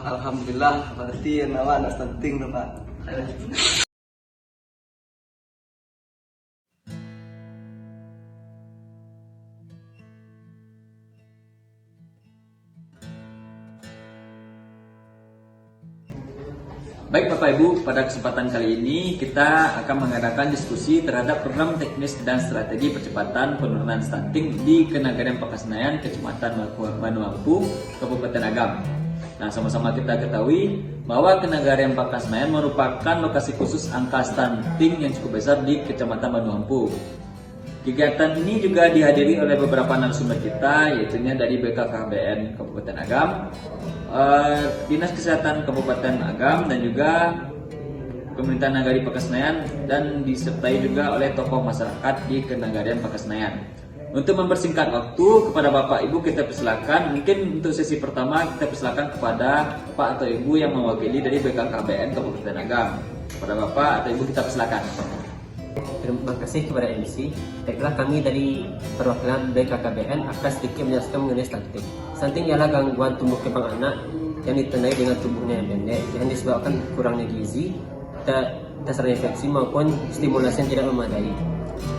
Alhamdulillah berarti nama anak stunting tuh Pak. Baik Bapak Ibu, pada kesempatan kali ini kita akan mengadakan diskusi terhadap program teknis dan strategi percepatan penurunan stunting di Kenagarian Pakasnayan, Kecamatan Banuampu, Kabupaten Agam. Nah, sama-sama kita ketahui bahwa Kenagarian Pakasnayan merupakan lokasi khusus angka stunting yang cukup besar di Kecamatan Banuampu. Kegiatan ini juga dihadiri oleh beberapa narasumber kita, yaitu dari BKKBN Kabupaten Agam, Dinas Kesehatan Kabupaten Agam, dan juga Pemerintahan Nagari Pakasnayan, dan disertai juga oleh tokoh masyarakat di Kenagarian Pakasnayan. Untuk mempersingkat waktu, kepada Bapak Ibu kita persilakan, mungkin untuk sesi pertama kita persilakan kepada Pak atau Ibu yang mewakili dari BKKBN Kabupaten Agam. Kepada Bapak atau Ibu kita persilakan. Terima kasih kepada MC. Baiklah, kami dari perwakilan BKKBN akan sedikit menjelaskan mengenai stunting. Stunting ialah gangguan tumbuh kembang anak yang ditandai dengan tubuhnya yang pendek, yang disebabkan kurangnya gizi, dasar infeksi maupun stimulasi yang tidak memadai.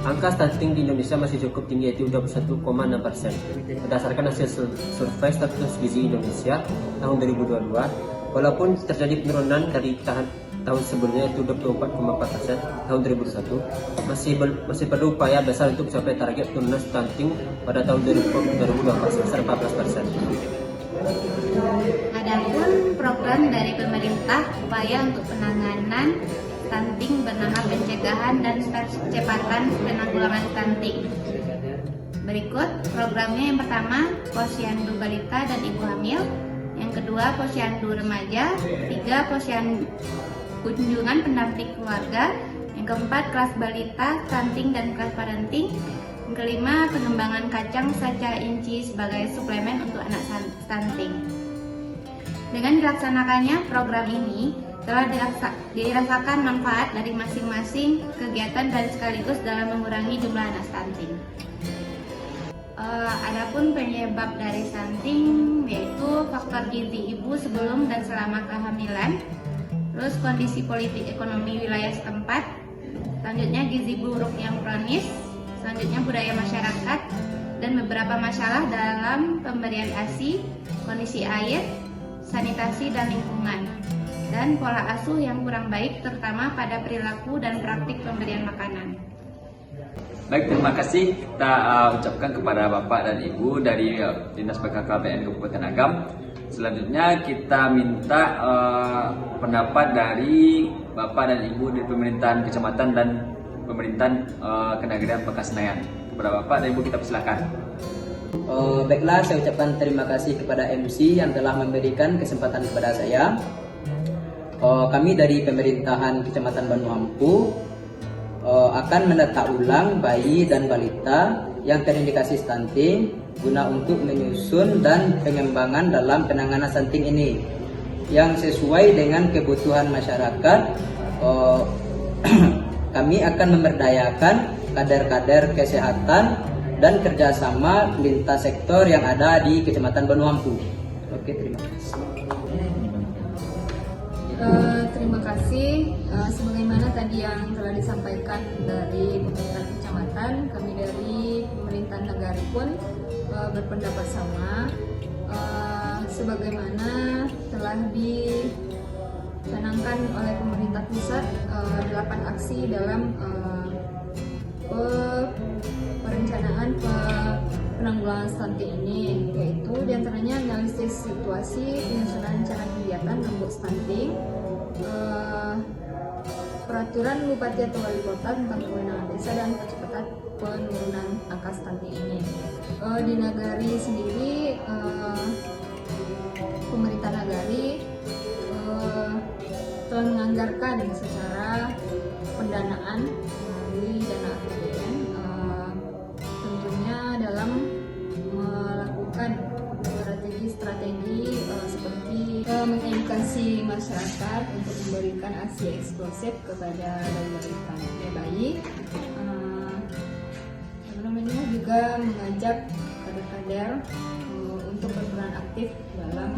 Angka stunting di Indonesia masih cukup tinggi, yaitu 21,6%. Berdasarkan hasil survei status gizi Indonesia tahun 2022, walaupun terjadi penurunan dari tahun sebelumnya, yaitu 24,4% tahun 2021, masih perlu upaya besar untuk mencapai target penurunan stunting pada tahun 2024 sebesar 14%. Adapun program dari pemerintah upaya untuk penanganan stunting bernama pencegahan dan percepatan penanggulangan stunting. Berikut programnya: yang pertama, posyandu balita dan ibu hamil; yang kedua, posyandu remaja; tiga, posyandu kunjungan pendamping keluarga; yang keempat, kelas balita, stunting dan kelas parenting; yang kelima, pengembangan kacang saca inci sebagai suplemen untuk anak stunting. Dengan dilaksanakannya program ini telah dirasakan manfaat dari masing-masing kegiatan dan sekaligus dalam mengurangi jumlah anak stunting. Adapun penyebab dari stunting yaitu faktor gizi ibu sebelum dan selama kehamilan, terus kondisi politik ekonomi wilayah setempat, selanjutnya gizi buruk yang kronis, selanjutnya budaya masyarakat, dan beberapa masalah dalam pemberian ASI, kondisi air, sanitasi dan lingkungan, dan pola asuh yang kurang baik terutama pada perilaku dan praktik pemberian makanan. Baik, terima kasih kita ucapkan kepada Bapak dan Ibu dari Dinas BKKBN Kabupaten Agam. Selanjutnya kita minta pendapat dari Bapak dan Ibu dari pemerintahan kecamatan dan pemerintahan Kenagarian Pakasnayan. Kepada Bapak dan Ibu kita persilakan. Baiklah, saya ucapkan terima kasih kepada MC yang telah memberikan kesempatan kepada saya. Kami dari pemerintahan Kecamatan Banuampu akan mendata ulang bayi dan balita yang terindikasi stunting guna untuk menyusun dan pengembangan dalam penanganan stunting ini yang sesuai dengan kebutuhan masyarakat. Kami akan memberdayakan kader-kader kesehatan dan kerjasama lintas sektor yang ada di Kecamatan Banuampu. Oke, terima kasih. Terima kasih. Sebagaimana tadi yang telah disampaikan dari pemerintahan kecamatan, kami dari pemerintahan negara pun berpendapat sama. Sebagaimana telah dicanangkan oleh pemerintah pusat 8 aksi dalam perencanaan penanggulangan stunting ini, yaitu diantaranya analisis situasi, penyusunan rencana kegiatan untuk stunting, peraturan bupati atau wali kota tentang kewenangan desa dan percepatan penurunan angka stunting ini. Di Nagari sendiri, pemerintah Nagari telah menganggarkan secara pendanaan melalui dana APBN, tentunya dalam melakukan strategi seperti mengedukasi masyarakat untuk memberikan ASI eksklusif kepada bayi, juga mengajak kader-kader untuk berperan aktif dalam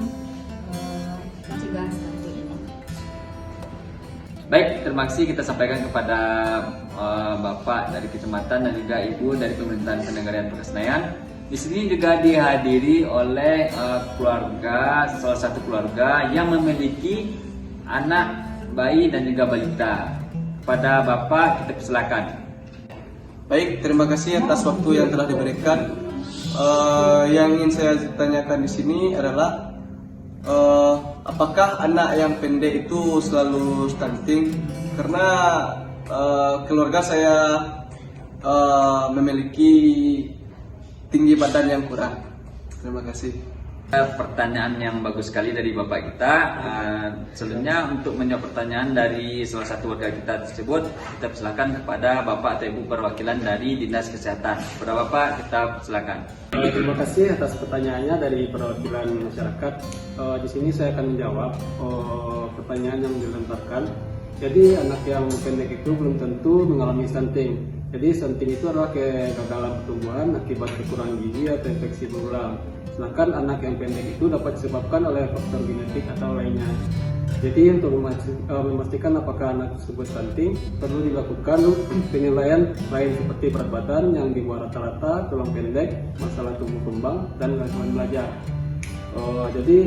Baik, terima kasih kita sampaikan kepada Bapak dari Kecamatan dan juga Ibu dari Pemerintahan Kenagarian Pekasnayan. Di sini juga dihadiri oleh keluarga, salah satu keluarga yang memiliki anak bayi dan juga balita. Pada Bapak kita persilakan. Baik, terima kasih atas waktu yang telah diberikan. Yang ingin saya tanyakan di sini adalah apakah anak yang pendek itu selalu stunting? Karena keluarga saya memiliki tinggi badan yang kurang. Terima kasih. Pertanyaan yang bagus sekali dari Bapak kita. Sebelumnya untuk menjawab pertanyaan dari salah satu warga kita tersebut, kita persilakan kepada Bapak atau Ibu perwakilan dari Dinas Kesehatan. Kepada Bapak kita persilakan. Terima kasih atas pertanyaannya dari perwakilan masyarakat. Di sini saya akan menjawab pertanyaan yang dilemparkan. Jadi anak yang pendek itu belum tentu mengalami stunting. Jadi stunting itu adalah kegagalan pertumbuhan akibat kekurangan gizi atau infeksi berulang. Sedangkan anak yang pendek itu dapat disebabkan oleh faktor genetik atau lainnya. Jadi untuk memastikan apakah anak tersebut stunting, perlu dilakukan penilaian lain seperti berat badan yang di bawah rata-rata, tulang pendek, masalah tumbuh kembang, dan gangguan belajar. Jadi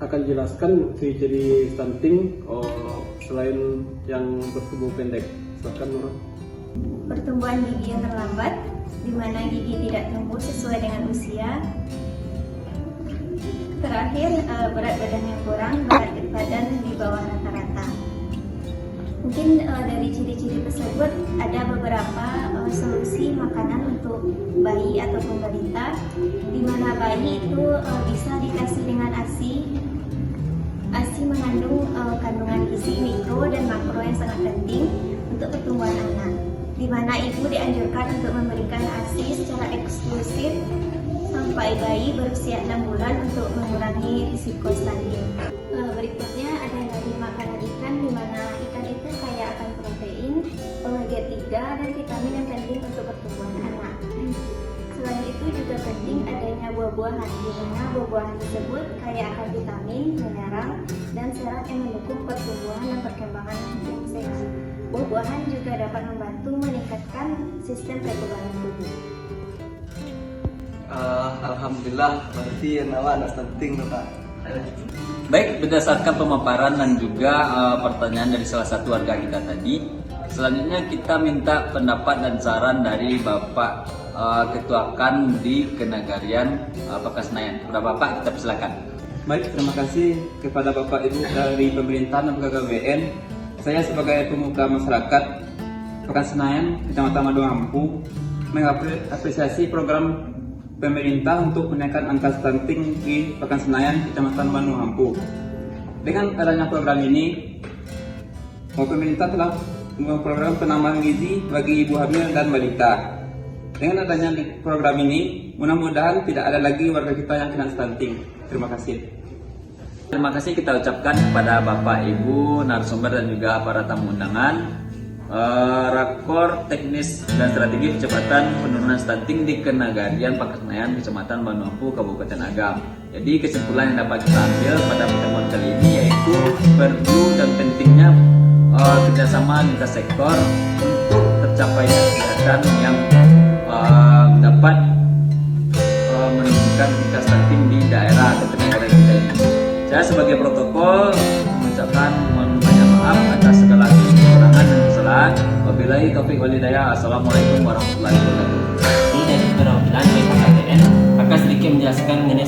akan jelaskan ciri-ciri stunting selain yang bertubuh pendek. Silakan Nurul. Pertumbuhan gigi yang terlambat, di mana gigi tidak tumbuh sesuai dengan usia. Terakhir, berat badan yang kurang, berat badan di bawah rata-rata. Mungkin dari ciri-ciri tersebut ada beberapa solusi makanan untuk bayi ataupun balita, di mana bayi itu bisa dikasih dengan ASI. ASI mengandung kandungan gizi mikro dan makro yang sangat penting untuk pertumbuhan anak, di mana ibu dianjurkan untuk memberikan ASI secara eksklusif sampai bayi berusia 6 bulan untuk mengurangi risiko stunting. Berikutnya ada dari makanan ikan, di mana ikan itu kaya akan protein, omega 3 dan vitamin yang penting untuk pertumbuhan anak. Selain itu juga penting adanya buah-buahan, di mana buah-buahan tersebut kaya akan vitamin, mineral, dan serat yang mendukung pertumbuhan dan perkembangan yang sehat. Buah-buahan juga dapat membantu meningkatkan sistem kekebalan tubuh. Alhamdulillah, berarti nama anak stunting Pak. Baik, berdasarkan pemaparan dan juga pertanyaan dari salah satu warga kita tadi, selanjutnya kita minta pendapat dan saran dari Bapak Ketua KAN di Kenagarian Pekasnayan. Kepada Bapak kita persilakan. Baik, terima kasih kepada Bapak Ibu dari pemerintahan dan PKKBN. Saya sebagai pemuka masyarakat Pekasnayan, Kecamatan Manuampu, mengapresiasi program pemerintah untuk menaikkan angka stunting di Pekasnayan, Kecamatan Manuampu. Dengan adanya program ini, pemerintah telah memprogram penambahan gizi bagi ibu hamil dan balita. Dengan adanya program ini, mudah-mudahan tidak ada lagi warga kita yang kena stunting. Terima kasih. Terima kasih kita ucapkan kepada Bapak, Ibu, narasumber dan juga para tamu undangan. Rakor Teknis dan Strategi Percepatan Penurunan Stunting di Kenagarian Pekasnayan, Kecamatan Manuampu, Kabupaten Agam. Jadi kesimpulan yang dapat kita ambil pada pertemuan kali ini yaitu perlu dan pentingnya kerjasama lintas sektor untuk tercapainya kegiatan yang dapat menurunkan tingkat stunting di daerah atau negara kita ini. Saya sebagai protokol mengucapkan mohon banyak maaf atas segala kekurangan dan kesalahan. Wabillahi taufiq wal hidayah. Assalamualaikum warahmatullahi wabarakatuh. Ini dari perwakilan PKKBN akan sedikit menjelaskan mengenai